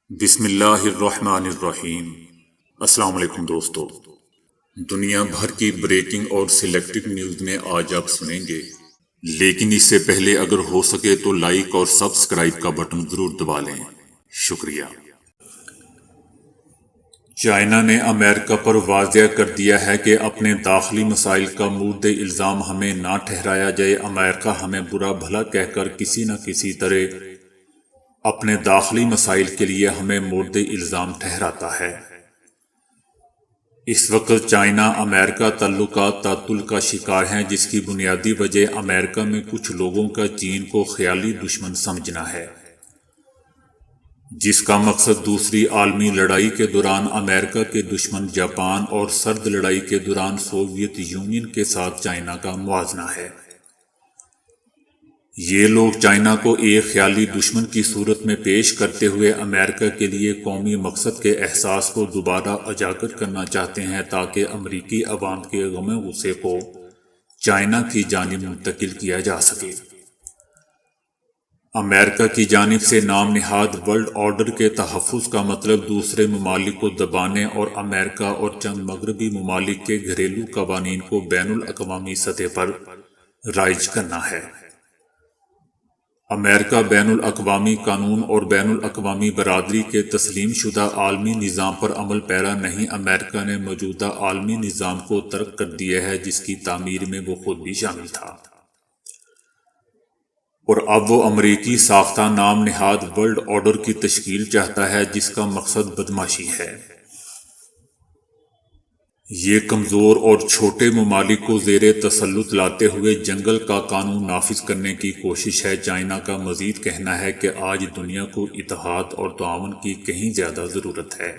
بسم اللہ الرحمن الرحیم۔ السلام علیکم دوستو، دنیا بھر کی بریکنگ اور سلیکٹڈ نیوز میں آج آپ سنیں گے، لیکن اس سے پہلے اگر ہو سکے تو لائک اور سبسکرائب کا بٹن ضرور دبا لیں۔ شکریہ۔ چائنا نے امریکہ پر واضح کر دیا ہے کہ اپنے داخلی مسائل کا مورد الزام ہمیں نہ ٹھہرایا جائے۔ امریکہ ہمیں برا بھلا کہہ کر کسی نہ کسی طرح اپنے داخلی مسائل کے لیے ہمیں مورد الزام ٹھہراتا ہے۔ اس وقت چائنا امریکہ تعلقات تعطل کا شکار ہیں، جس کی بنیادی وجہ امریکہ میں کچھ لوگوں کا چین کو خیالی دشمن سمجھنا ہے، جس کا مقصد دوسری عالمی لڑائی کے دوران امریکہ کے دشمن جاپان اور سرد لڑائی کے دوران سوویت یونین کے ساتھ چائنا کا موازنہ ہے۔ یہ لوگ چائنا کو ایک خیالی دشمن کی صورت میں پیش کرتے ہوئے امریکہ کے لیے قومی مقصد کے احساس کو دوبارہ اجاگر کرنا چاہتے ہیں، تاکہ امریکی عوام کے غم غصے کو چائنا کی جانب منتقل کیا جا سکے۔ امریکہ کی جانب سے نام نہاد ورلڈ آرڈر کے تحفظ کا مطلب دوسرے ممالک کو دبانے اور امریکہ اور چند مغربی ممالک کے گھریلو قوانین کو بین الاقوامی سطح پر رائج کرنا ہے۔ امریکہ بین الاقوامی قانون اور بین الاقوامی برادری کے تسلیم شدہ عالمی نظام پر عمل پیرا نہیں۔ امریکہ نے موجودہ عالمی نظام کو ترک کر دیا ہے، جس کی تعمیر میں وہ خود بھی شامل تھا، اور اب وہ امریکی ساختہ نام نہاد ورلڈ آرڈر کی تشکیل چاہتا ہے، جس کا مقصد بدماشی ہے۔ یہ کمزور اور چھوٹے ممالک کو زیر تسلط لاتے ہوئے جنگل کا قانون نافذ کرنے کی کوشش ہے۔ چائنا کا مزید کہنا ہے کہ آج دنیا کو اتحاد اور تعاون کی کہیں زیادہ ضرورت ہے۔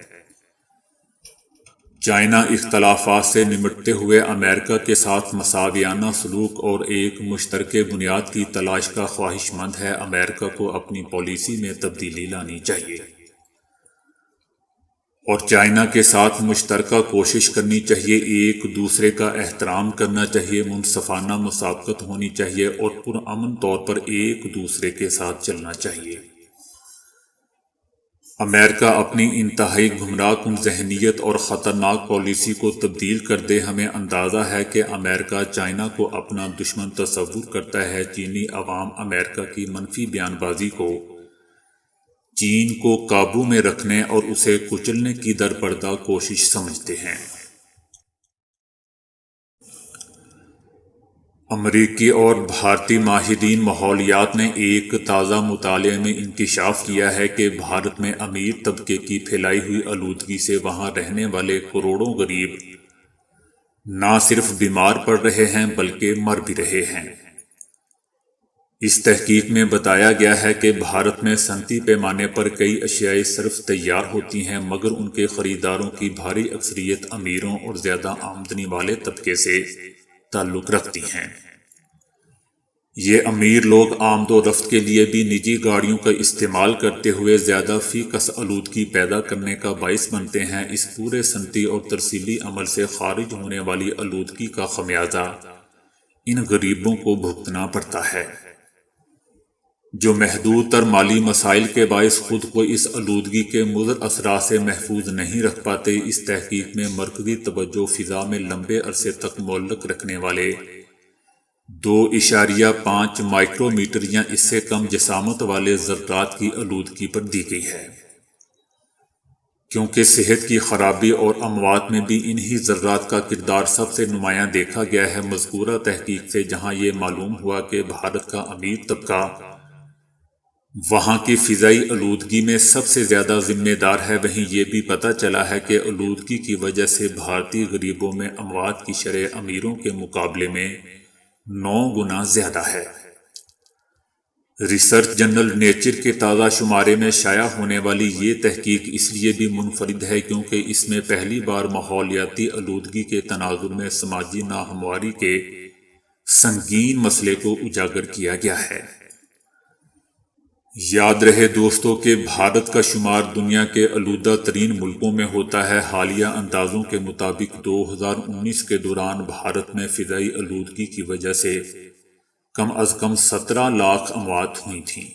چائنا اختلافات سے نمٹتے ہوئے امریکہ کے ساتھ مساویانہ سلوک اور ایک مشترکہ بنیاد کی تلاش کا خواہش مند ہے۔ امریکہ کو اپنی پالیسی میں تبدیلی لانی چاہیے اور چائنا کے ساتھ مشترکہ کوشش کرنی چاہیے۔ ایک دوسرے کا احترام کرنا چاہیے، منصفانہ مسابقت ہونی چاہیے اور پرامن طور پر ایک دوسرے کے ساتھ چلنا چاہیے۔ امریکہ اپنی انتہائی گمراہ کن ذہنیت اور خطرناک پالیسی کو تبدیل کر دے۔ ہمیں اندازہ ہے کہ امریکہ چائنا کو اپنا دشمن تصور کرتا ہے۔ چینی عوام امریکہ کی منفی بیان بازی کو چین کو قابو میں رکھنے اور اسے کچلنے کی درپردہ کوشش سمجھتے ہیں۔ امریکی اور بھارتی ماہرین ماحولیات نے ایک تازہ مطالعے میں انکشاف کیا ہے کہ بھارت میں امیر طبقے کی پھیلائی ہوئی آلودگی سے وہاں رہنے والے کروڑوں غریب نہ صرف بیمار پڑ رہے ہیں بلکہ مر بھی رہے ہیں۔ اس تحقیق میں بتایا گیا ہے کہ بھارت میں صنعتی پیمانے پر کئی اشیاء صرف تیار ہوتی ہیں، مگر ان کے خریداروں کی بھاری اکثریت امیروں اور زیادہ آمدنی والے طبقے سے تعلق رکھتی ہیں۔ یہ امیر لوگ آمد و رفت کے لیے بھی نجی گاڑیوں کا استعمال کرتے ہوئے زیادہ فی کس آلودگی پیدا کرنے کا باعث بنتے ہیں۔ اس پورے صنعتی اور ترسیلی عمل سے خارج ہونے والی آلودگی کا خمیازہ ان غریبوں کو بھگتنا پڑتا ہے، جو محدود تر مالی مسائل کے باعث خود کو اس آلودگی کے مضر اثرات سے محفوظ نہیں رکھ پاتے۔ اس تحقیق میں مرکزی توجہ فضا میں لمبے عرصے تک معلق رکھنے والے 2.5 مائکرو میٹر یا اس سے کم جسامت والے ذرات کی آلودگی پر دی گئی ہے، کیونکہ صحت کی خرابی اور اموات میں بھی انہی ذرات کا کردار سب سے نمایاں دیکھا گیا ہے۔ مذکورہ تحقیق سے جہاں یہ معلوم ہوا کہ بھارت کا امیر طبقہ وہاں کی فضائی آلودگی میں سب سے زیادہ ذمہ دار ہے، وہیں یہ بھی پتہ چلا ہے کہ آلودگی کی وجہ سے بھارتی غریبوں میں اموات کی شرح امیروں کے مقابلے میں 9 گنا زیادہ ہے۔ ریسرچ جرنل نیچر کے تازہ شمارے میں شائع ہونے والی یہ تحقیق اس لیے بھی منفرد ہے کیونکہ اس میں پہلی بار ماحولیاتی آلودگی کے تناظر میں سماجی ناہمواری کے سنگین مسئلے کو اجاگر کیا گیا ہے۔ یاد رہے دوستو کہ بھارت کا شمار دنیا کے آلودہ ترین ملکوں میں ہوتا ہے۔ حالیہ اندازوں کے مطابق 2019 کے دوران بھارت میں فضائی آلودگی کی وجہ سے کم از کم 17 لاکھ اموات ہوئی تھیں۔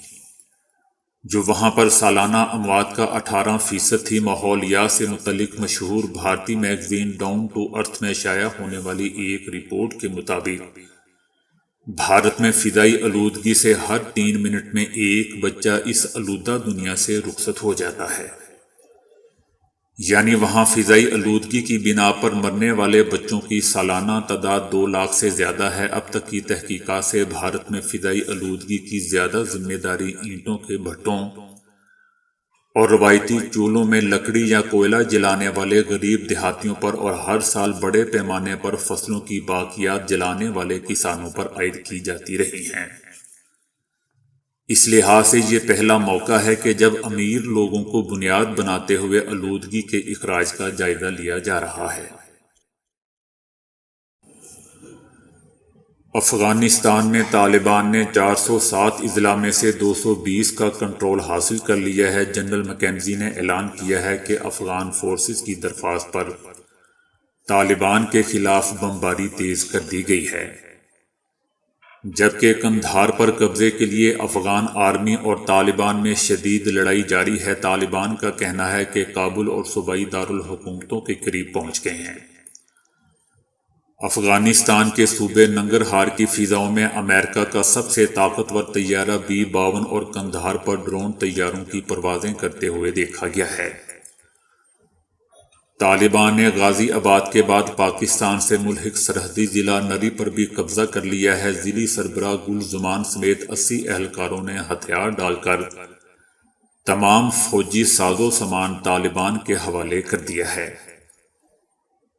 جو وہاں پر سالانہ اموات کا 18% تھی۔ ماحولیات سے متعلق مشہور بھارتی میگزین ڈاؤن ٹو ارتھ میں شائع ہونے والی ایک رپورٹ کے مطابق بھارت میں فضائی آلودگی سے ہر 3 منٹ میں ایک بچہ اس آلودہ دنیا سے رخصت ہو جاتا ہے۔ یعنی وہاں فضائی آلودگی کی بنا پر مرنے والے بچوں کی سالانہ تعداد 2 لاکھ سے زیادہ ہے۔ اب تک کی تحقیقات سے بھارت میں فضائی آلودگی کی زیادہ ذمہ داری اینٹوں کے بھٹوں اور روایتی چولہوں میں لکڑی یا کوئلہ جلانے والے غریب دیہاتیوں پر اور ہر سال بڑے پیمانے پر فصلوں کی باقیات جلانے والے کسانوں پر عائد کی جاتی رہی ہیں۔ اس لحاظ سے یہ پہلا موقع ہے کہ جب امیر لوگوں کو بنیاد بناتے ہوئے آلودگی کے اخراج کا جائزہ لیا جا رہا ہے۔ افغانستان میں طالبان نے 407 اضلاع میں سے 220 کا کنٹرول حاصل کر لیا ہے۔ جنرل مکینزی نے اعلان کیا ہے کہ افغان فورسز کی درخواست پر طالبان کے خلاف بمباری تیز کر دی گئی ہے، جبکہ قندھار پر قبضے کے لیے افغان آرمی اور طالبان میں شدید لڑائی جاری ہے۔ طالبان کا کہنا ہے کہ کابل اور صوبائی دارالحکومتوں کے قریب پہنچ گئے ہیں۔ افغانستان کے صوبے ننگرہار کی فضاؤں میں امریکہ کا سب سے طاقتور طیارہ B-52 اور قندھار پر ڈرون طیاروں کی پروازیں کرتے ہوئے دیکھا گیا ہے۔ طالبان نے غازی آباد کے بعد پاکستان سے ملحق سرحدی ضلع نری پر بھی قبضہ کر لیا ہے۔ ضلعی سربراہ گل زمان سمیت 80 اہلکاروں نے ہتھیار ڈال کر تمام فوجی ساز و سامان طالبان کے حوالے کر دیا ہے،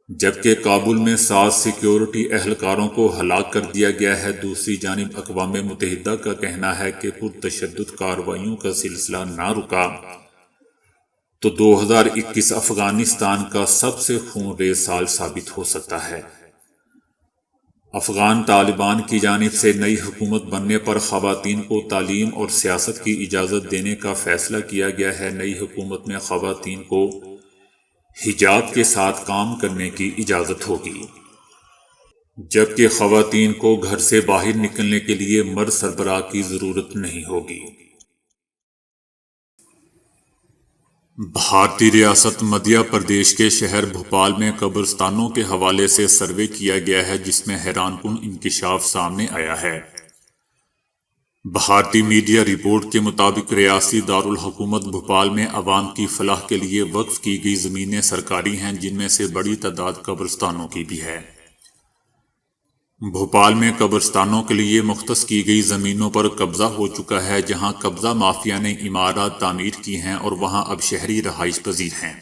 جبکہ کابل میں 7 سیکیورٹی اہلکاروں کو ہلاک کر دیا گیا ہے۔ دوسری جانب اقوام متحدہ کا کہنا ہے کہ پرتشدد کارروائیوں کا سلسلہ نہ رکا تو 2021 افغانستان کا سب سے خون ریز سال ثابت ہو سکتا ہے۔ افغان طالبان کی جانب سے نئی حکومت بننے پر خواتین کو تعلیم اور سیاست کی اجازت دینے کا فیصلہ کیا گیا ہے۔ نئی حکومت میں خواتین کو حجاب کے ساتھ کام کرنے کی اجازت ہوگی، جبکہ خواتین کو گھر سے باہر نکلنے کے لیے مرد سربراہ کی ضرورت نہیں ہوگی۔ بھارتی ریاست مدھیہ پردیش کے شہر بھوپال میں قبرستانوں کے حوالے سے سروے کیا گیا ہے، جس میں حیران کن انکشاف سامنے آیا ہے۔ بھارتی میڈیا رپورٹ کے مطابق ریاستی دارالحکومت بھوپال میں عوام کی فلاح کے لیے وقف کی گئی زمینیں سرکاری ہیں، جن میں سے بڑی تعداد قبرستانوں کی بھی ہے۔ بھوپال میں قبرستانوں کے لیے مختص کی گئی زمینوں پر قبضہ ہو چکا ہے، جہاں قبضہ مافیا نے عمارات تعمیر کی ہیں اور وہاں اب شہری رہائش پذیر ہیں۔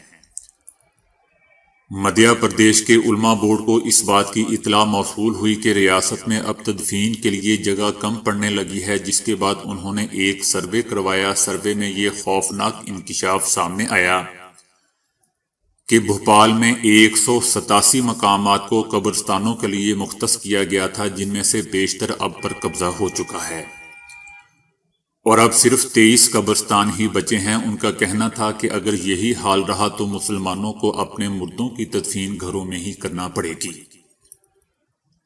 مدھیہ پردیش کے علماء بورڈ کو اس بات کی اطلاع موصول ہوئی کہ ریاست میں اب تدفین کے لیے جگہ کم پڑنے لگی ہے، جس کے بعد انہوں نے ایک سروے کروایا۔ سروے میں یہ خوفناک انکشاف سامنے آیا کہ بھوپال میں 187 مقامات کو قبرستانوں کے لیے مختص کیا گیا تھا، جن میں سے بیشتر اب پر قبضہ ہو چکا ہے اور اب صرف 23 قبرستان ہی بچے ہیں۔ ان کا کہنا تھا کہ اگر یہی حال رہا تو مسلمانوں کو اپنے مردوں کی تدفین گھروں میں ہی کرنا پڑے گی۔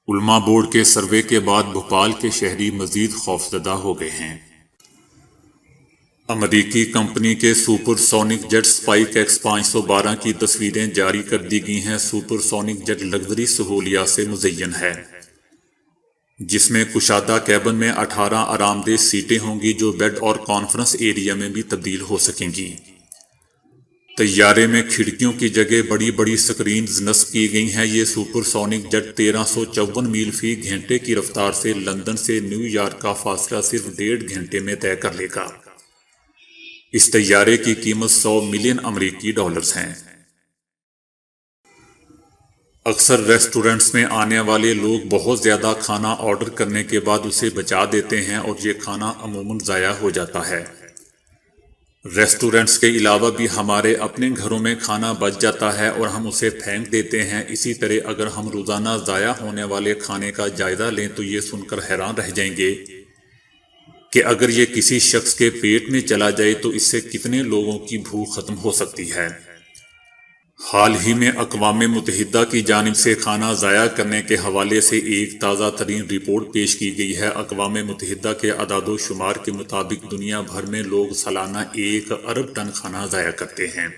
علماء بورڈ کے سروے کے بعد بھوپال کے شہری مزید خوفزدہ ہو گئے ہیں۔ امریکی کمپنی کے super sonic jet Spike X 512 کی تصویریں جاری کر دی گئی ہیں۔ سپر سونک جیٹ لگژری سہولیات سے مزین ہے، جس میں کشادہ کیبن میں 18 آرام دہ سیٹیں ہوں گی جو بیڈ اور کانفرنس ایریا میں بھی تبدیل ہو سکیں گی۔ طیارے میں کھڑکیوں کی جگہ بڑی بڑی سکرینز نصب کی گئی ہیں۔ یہ سپر سونک جیٹ 1354 میل فی گھنٹے کی رفتار سے لندن سے نیو یارک کا فاصلہ صرف 1.5 گھنٹے میں طے کر لے گا۔ اس طیارے کی قیمت 100 ملین امریکی ڈالرز ہیں۔ اکثر ریسٹورنٹس میں آنے والے لوگ بہت زیادہ کھانا آرڈر کرنے کے بعد اسے بچا دیتے ہیں اور یہ کھانا عموماً ضائع ہو جاتا ہے۔ ریسٹورنٹس کے علاوہ بھی ہمارے اپنے گھروں میں کھانا بچ جاتا ہے اور ہم اسے پھینک دیتے ہیں۔ اسی طرح اگر ہم روزانہ ضائع ہونے والے کھانے کا جائزہ لیں تو یہ سن کر حیران رہ جائیں گے کہ اگر یہ کسی شخص کے پیٹ میں چلا جائے تو اس سے کتنے لوگوں کی بھوک ختم ہو سکتی ہے۔ حال ہی میں اقوام متحدہ کی جانب سے کھانا ضائع کرنے کے حوالے سے ایک تازہ ترین رپورٹ پیش کی گئی ہے۔ اقوام متحدہ کے اعداد و شمار کے مطابق دنیا بھر میں لوگ سالانہ 1 ارب ٹن کھانا ضائع کرتے ہیں۔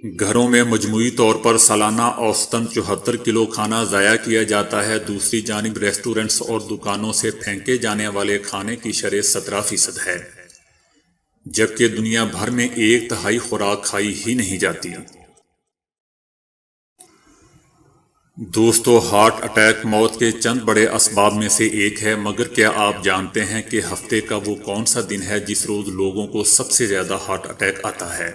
گھروں میں مجموعی طور پر سالانہ اوسطاً 74 کلو کھانا ضائع کیا جاتا ہے۔ دوسری جانب ریسٹورنٹس اور دکانوں سے پھینکے جانے والے کھانے کی شرح 17% ہے، جبکہ دنیا بھر میں 1/3 خوراک کھائی ہی نہیں جاتی۔ دوستو، ہارٹ اٹیک موت کے چند بڑے اسباب میں سے ایک ہے، مگر کیا آپ جانتے ہیں کہ ہفتے کا وہ کون سا دن ہے جس روز لوگوں کو سب سے زیادہ ہارٹ اٹیک آتا ہے؟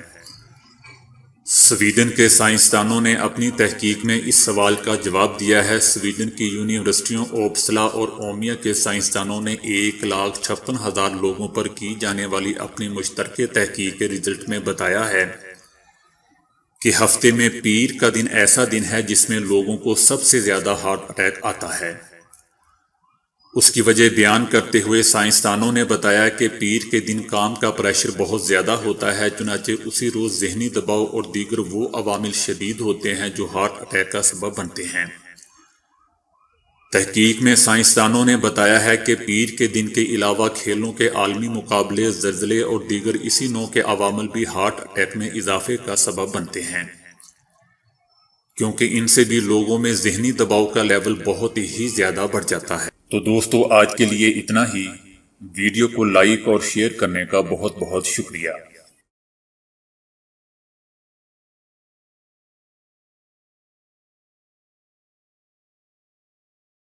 سویڈن کے سائنسدانوں نے اپنی تحقیق میں اس سوال کا جواب دیا ہے۔ سویڈن کی یونیورسٹیوں اوپسلا اور اومیا کے سائنسدانوں نے 1,56,000 لوگوں پر کی جانے والی اپنی مشترکہ تحقیق کے رزلٹ میں بتایا ہے کہ ہفتے میں پیر کا دن ایسا دن ہے جس میں لوگوں کو سب سے زیادہ ہارٹ اٹیک آتا ہے۔ اس کی وجہ بیان کرتے ہوئے سائنسدانوں نے بتایا کہ پیر کے دن کام کا پریشر بہت زیادہ ہوتا ہے، چنانچہ اسی روز ذہنی دباؤ اور دیگر وہ عوامل شدید ہوتے ہیں جو ہارٹ اٹیک کا سبب بنتے ہیں۔ تحقیق میں سائنسدانوں نے بتایا ہے کہ پیر کے دن کے علاوہ کھیلوں کے عالمی مقابلے، زلزلے اور دیگر اسی نوع کے عوامل بھی ہارٹ اٹیک میں اضافے کا سبب بنتے ہیں، کیونکہ ان سے بھی لوگوں میں ذہنی دباؤ کا لیول بہت ہی زیادہ بڑھ جاتا ہے۔ تو دوستو، آج کے لیے اتنا ہی۔ ویڈیو کو لائک اور شیئر کرنے کا بہت بہت شکریہ۔